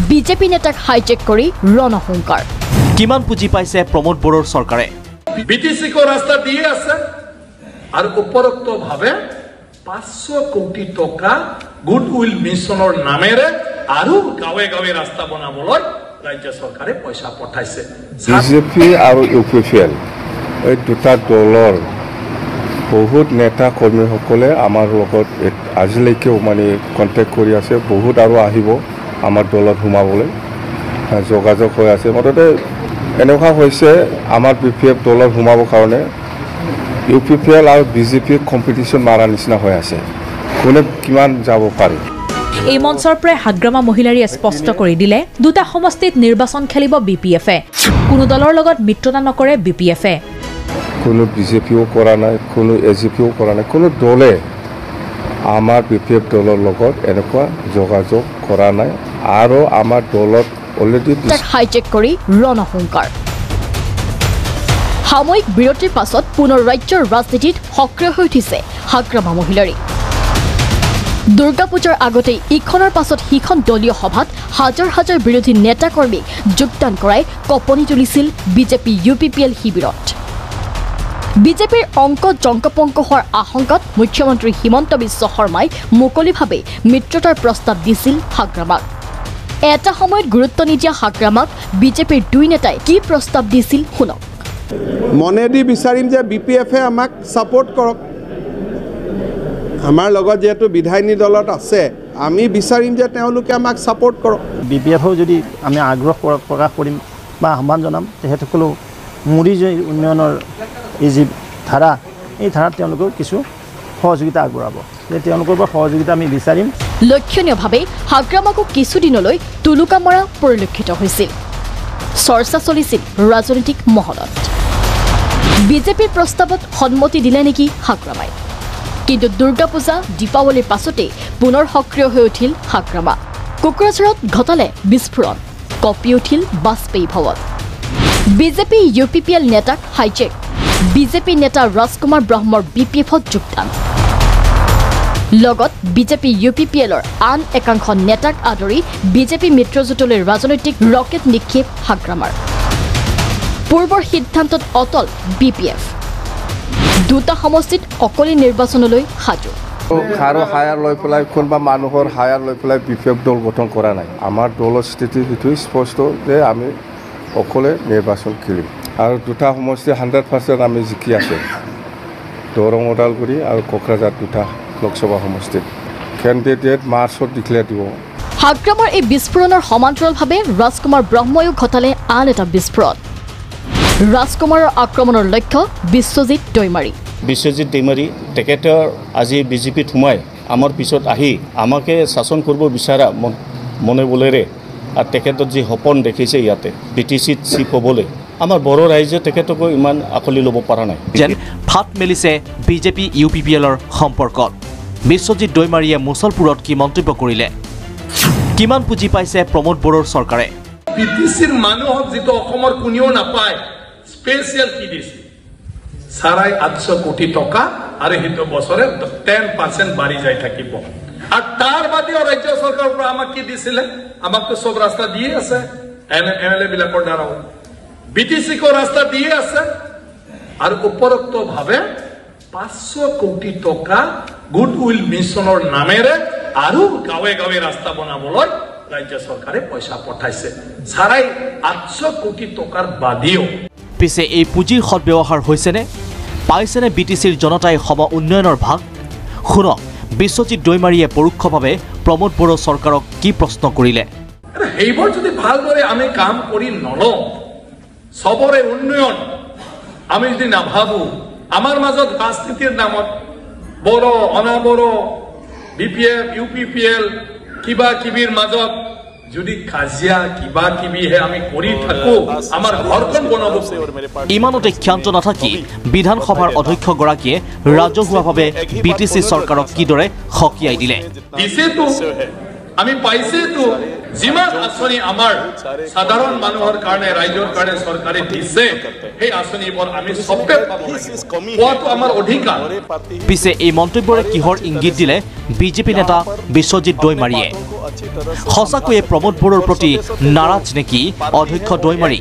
BJP নেতাক hijack কৰি ৰণসংকাৰ কিমান পুঁজি পাইছে প্ৰমোদ বড়োৰ চৰকাৰে বিটিসি কো ৰাস্তা দিয়ে আছে আৰ উপৰোক্ত ভাবে 500 কোটি টাকা গুডউইল মিশনেৰ নামেৰে আৰো গাঁৱে গাঁৱে ৰাস্তা বনাবলৈ ৰাজ্য সৰকাৰে পয়সা পঠাইছে বিজেপি আৰ ইউপিপিএল এই দুটা দলৰ বহুত নেতা কৰ্মীসকলে আমাৰ লগত আজিলৈকেও মানে কণ্টেক্ট কৰি আছে বহুত আৰু আহিব আমাৰ দলত সোমাবলৈ যোগাযোগ হৈ আছে মুঠতে এনেকুৱা হৈছে আমাৰ বিপিএফ দলত সোমাবৰ কাৰণে ইউপিপিএল আৰু বিজেপি কম্পিটিশন মাৰা নিচিনা হৈ আছে কোনে কিমান যাব পাৰে এই মঞ্চৰ পৰা হাগ্ৰামা মহিলাৰীয়ে স্পষ্ট কৰি দিলে দুটা সমষ্টিত নিৰ্বাচন খেলিব বিপিএফে কোনো দলৰ লগত মিত্ৰতা নকৰে বিপিএফে কোনো বিজেপিও কৰা নাই কোনো এজিপিও কৰা নাই কোনো দলে আমাৰ বিপিএফ দলৰ লগত এনেকুৱা যোগাযোগ কৰা নাই আৰু আমাৰ দলত অলৰেডি হাইজেক কৰি ৰণসংকাৰ সাময়িক বিৰতিৰ পাছত পুনৰ ৰাজ্যৰ ৰাজনীতিত সক্ৰিয় হৈ উঠিছে হাগ্ৰামা মহিলাৰী দুৰ্গা পূজাৰ আগতে ইখনৰ পাছত সিখন দলীয় সভাত হাজাৰ হাজাৰ বিৰোধী নেতা কৰ্মীক যোগদান কৰাই কপনি তুলিছিল বিজেপি ইউপিপিএল শিবিৰত বিজেপিৰ অংক জংকপংক হোৱাৰ আশংকাত মুখ্যমন্ত্ৰী হিমন্ত বিশ্ব শৰ্মাই মুকলিভাৱে মিত্ৰতাৰ প্ৰস্তাৱ দিছিল হাগ্ৰামাক এটা সময়ত গুৰুত্ব নিদিয়া হাগ্ৰামাক বিজেপিৰ দুই নেতাই কি প্ৰস্তাৱ দিছিল শুনক মনেদি বিচাৰিম যে বিপিএফে আমাক সাপোৰ্ট কৰক আমাৰ লগত যেহেতু বিধায়িনী দলত আছে আমি বিচাৰিম যে তেওঁলোকে আমাক সাপোৰ্ট কৰক বিপিএফও যদি আমি আগ্ৰহ প্ৰকাশ কৰিম বা আহ্বান জনাম তেহেতসকলো মুৰি উন্নয়নৰ এই যি ধাৰা এই ধাৰাত তেওঁলোকৰ কিছু সহযোগিতা আগবঢ়াব তেওঁলোকৰ পৰা সহযোগিতা আমি বিচাৰিম লক্ষণীয়ভাৱে হাগ্ৰামাকো কিছুদিনলৈ তুলুকা মৰা পৰিলক্ষিত হৈছিল চৰ্চা চলিছিল ৰাজনৈতিক মহলত বিজেপিৰ প্ৰস্তাৱত সন্মতি দিলে নেকি হাগ্ৰামাই কিন্তু দুৰ্গা পূজা দীপাৱলীৰ পাছতে পুনৰ সক্ৰিয় হৈ উঠিল হাগ্ৰামা কুকুৰাঝাৰত ঘটালে বিস্ফোৰণ কঁপি উঠিল বাজপেয়ী ভৱন বিজেপি ইউপিপিএল নেতাক হাইজেক বিজেপি নেতা ৰাজকুমাৰ ব্ৰহ্মৰ বিপিএফত যোগদান লগত বিজেপি ইউপিপিএলৰ আন একাংশ নেতাক আদৰি বিজেপি মিত্ৰজোঁটলৈ ৰাজনৈতিক ৰকেট নিক্ষেপ হাগ্ৰামাৰ পূৰ্বৰ সিদ্ধান্তত অটল বিপিএফ দুটা সমষ্টিত অকলে নিৰ্বাচনলৈ সাজু খাৰো হায়াৰ লৈ পেলাই কোনোবা মানুহৰ হায়াৰ লৈ পেলাই বিপিএফ দল গঠন কৰা নাই আমাৰ দলৰ স্থিতি সেইটো স্পষ্ট যে আমি অকলে নিৰ্বাচন খেলিম আৰু দুটা সমষ্টি 100% আমি জিকি আছে দৰং ওদালগুৰি আৰু কোকৰাঝাৰ দুটা লোকসভা সমষ্টিত কেণ্ডিডেট মাৰ্চত ডিক্লেয়াৰ দিব হাগ্ৰামাৰ এই বিস্ফোৰণৰ সমান্তৰালভাৱে ৰাজকুমাৰ ব্ৰহ্ময়ো ঘটালে আন এটা বিস্ফোৰণ ৰাজকুমাৰৰ আক্ৰমণৰ লক্ষ্য বিশ্বজিৎ দৈমাৰী তেখেতৰ আজি বিজেপিত সোমাই আমাৰ পিছত আহি আমাকে শাসন কৰিব বিচৰা মনে বলেৰে আৰু তেখেতৰ যি সপোন দেখিছে ইয়াতে বিটিচিত চিফ হ'বলৈ আমাৰ বড়ো ৰাইজে তেখেতকো ইমান আখলি ল'ব পৰা নাই যেন ফাট মেলিছে বিজেপি ইউপিপিএলৰ সম্পৰ্কত বিশ্বজিৎ দৈমাৰীয়ে মুছলপুৰত কি মন্তব্য কৰিলে কিমান পুঁজি পাইছে প্ৰমোদ বড়োৰ চৰকাৰে বিটিচিৰ মানুহক যেটো অসমৰ কোনেও নাপায় স্পেশাল কি দিছে 850 কোটি টাকা আৰু হিটো বছৰে 10% বাঢ়ি যাই থাকিব আৰু তাৰ বাদেও ৰাজ্য চৰকাৰৰ পৰা আমাক কি দিছিলে আমাক তো সব ৰাস্তা দিয়ে আছে এমএলএ বিলাকৰ দ্বাৰা বিটিসি কো ৰাস্তা দিয়ে আছে আৰ উপৰোক্ত ভাবে 500 কোটি টাকা গুডউইল মিশনেৰ নামেৰে আৰো গাঁৱে গাঁৱে ৰাস্তা বনাবলৈ ৰাজ্য সৰকাৰে পয়সা পঠাইছে 850 কোটি টাকাৰ বাদেও পিছে এই পুঁজিৰ সদ্ব্যৱহাৰ হৈছেনে পাইছেনে বিটিচিৰ জনতাই সম উন্নয়নৰ ভাগ শুনক বিশ্বজিৎ দৈমাৰীয়ে পৰোক্ষভাৱে প্ৰমোদ বড়ো চৰকাৰক কি প্ৰশ্ন কৰিলে এইবোৰ যদি ভালদৰে আমি কাম কৰি নলওঁ সবৰে উন্নয়ন আমি যদি নাভাবো আমাৰ মাজত ৰাজনীতিৰ নামত বড় অনাবড় বিপিএফ ইউপিপিএল কিবা কিবিৰ মাজত যদি কাজিয়া কিবা কিবিহে আমি কৰি থাকো আমাৰ ঘৰখন বনাব ইমানতে ক্ষান্ত নাথাকি বিধানসভাৰ অধ্যক্ষগৰাকীয়ে ৰাজহুৱাভাৱে বিটিচি চৰকাৰক কিদৰে হকিয়াই দিলে দিছেতো আমি পাইছেতো যিমান আঁচনি আমাৰ সাধাৰণ মানুহৰ কাৰণে ৰাইজৰ কাৰণে চৰকাৰে দিছে সেই আঁচনিবোৰ আমি চবে পাব লাগিব পোৱাটো আমাৰ অধিকাৰ পিছে এই মন্তব্যৰে কিহৰ ইংগিত দিলে বিজেপি নেতা বিশ্বজিৎ দৈমাৰীয়ে সঁচাকৈয়ে প্ৰমোদ বড়োৰ প্ৰতি নাৰাজ নেকি অধ্যক্ষ দৈমাৰী